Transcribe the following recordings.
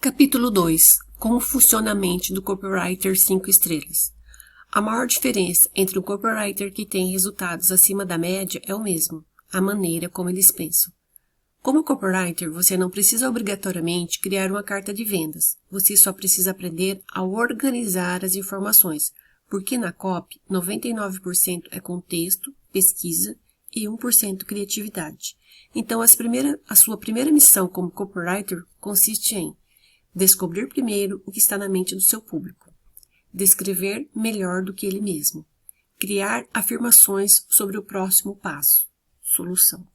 Capítulo 2. Como funciona a mente do copywriter 5 estrelas. A maior diferença entre um copywriter que tem resultados acima da média é o mesmo, a maneira como eles pensam. Como copywriter, você não precisa obrigatoriamente criar uma carta de vendas. Você só precisa aprender a organizar as informações, porque na copy, 99% é contexto, pesquisa e 1% criatividade. Então, a sua primeira missão como copywriter consiste em descobrir primeiro o que está na mente do seu público, descrever melhor do que ele mesmo, criar afirmações sobre o próximo passo, solução.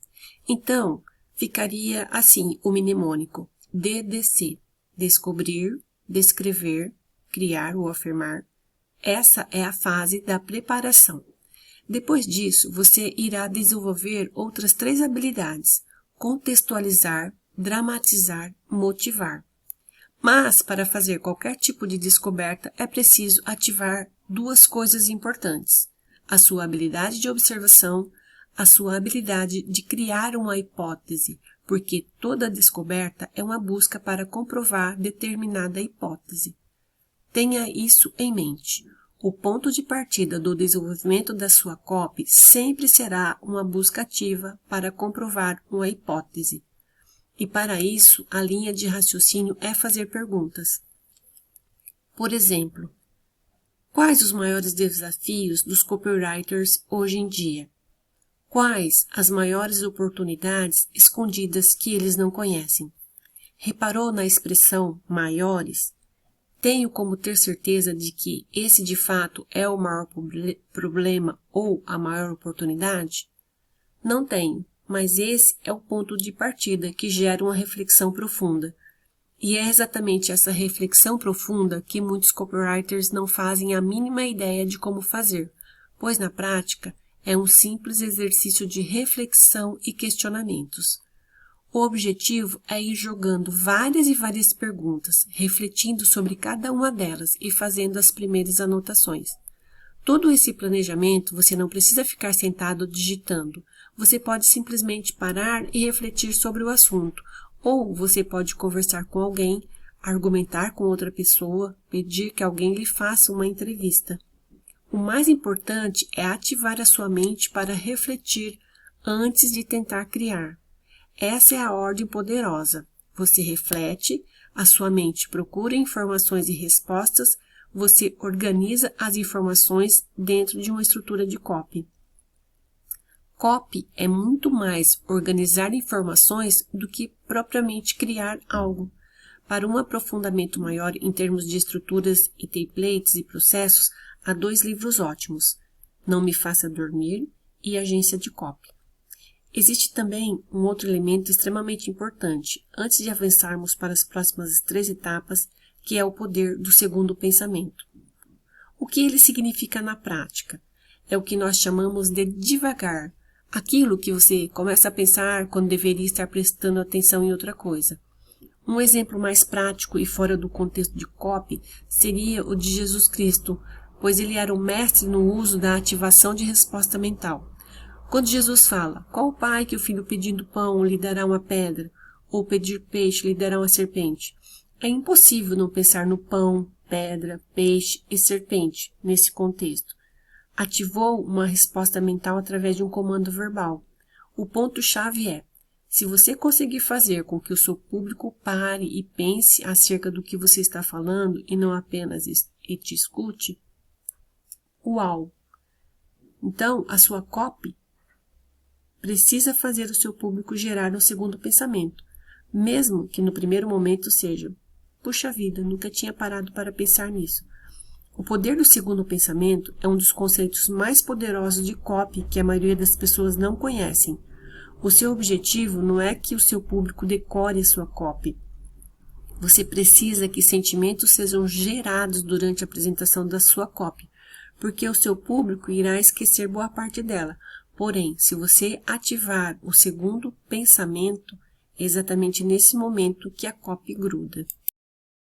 Então, ficaria assim o mnemônico DDC, descobrir, descrever, criar ou afirmar. Essa é a fase da preparação. Depois disso, você irá desenvolver outras 3 habilidades: contextualizar, dramatizar, motivar. Mas, para fazer qualquer tipo de descoberta, é preciso ativar 2 coisas importantes: a sua habilidade de observação, a sua habilidade de criar uma hipótese, porque toda descoberta é uma busca para comprovar determinada hipótese. Tenha isso em mente. O ponto de partida do desenvolvimento da sua copy sempre será uma busca ativa para comprovar uma hipótese. E para isso, a linha de raciocínio é fazer perguntas. Por exemplo, quais os maiores desafios dos copywriters hoje em dia? Quais as maiores oportunidades escondidas que eles não conhecem? Reparou na expressão maiores? Tenho como ter certeza de que esse de fato é o maior problema ou a maior oportunidade? Não tenho. Mas esse é o ponto de partida que gera uma reflexão profunda. E é exatamente essa reflexão profunda que muitos copywriters não fazem a mínima ideia de como fazer, pois na prática é um simples exercício de reflexão e questionamentos. O objetivo é ir jogando várias e várias perguntas, refletindo sobre cada uma delas e fazendo as primeiras anotações. Todo esse planejamento você não precisa ficar sentado digitando. Você pode simplesmente parar e refletir sobre o assunto, ou você pode conversar com alguém, argumentar com outra pessoa, pedir que alguém lhe faça uma entrevista. O mais importante é ativar a sua mente para refletir antes de tentar criar. Essa é a ordem poderosa. Você reflete, a sua mente procura informações e respostas, você organiza as informações dentro de uma estrutura de copy. Copy é muito mais organizar informações do que propriamente criar algo. Para um aprofundamento maior em termos de estruturas e templates e processos, há 2 livros ótimos: Não Me Faça Dormir e Agência de Copy. Existe também um outro elemento extremamente importante, antes de avançarmos para as próximas 3 etapas, que é o poder do segundo pensamento. O que ele significa na prática? É o que nós chamamos de devagar, aquilo que você começa a pensar quando deveria estar prestando atenção em outra coisa. Um exemplo mais prático e fora do contexto de copy seria o de Jesus Cristo, pois ele era um mestre no uso da ativação de resposta mental. Quando Jesus fala, qual o pai que o filho pedindo pão lhe dará uma pedra, ou pedir peixe lhe dará uma serpente? É impossível não pensar no pão, pedra, peixe e serpente nesse contexto. Ativou uma resposta mental através de um comando verbal. O ponto-chave é, se você conseguir fazer com que o seu público pare e pense acerca do que você está falando e não apenas te escute, uau! Então, a sua copy precisa fazer o seu público gerar um segundo pensamento, mesmo que no primeiro momento seja, puxa vida, nunca tinha parado para pensar nisso. O poder do segundo pensamento é um dos conceitos mais poderosos de copy que a maioria das pessoas não conhecem. O seu objetivo não é que o seu público decore a sua copy. Você precisa que sentimentos sejam gerados durante a apresentação da sua copy, porque o seu público irá esquecer boa parte dela. Porém, se você ativar o segundo pensamento, é exatamente nesse momento que a copy gruda.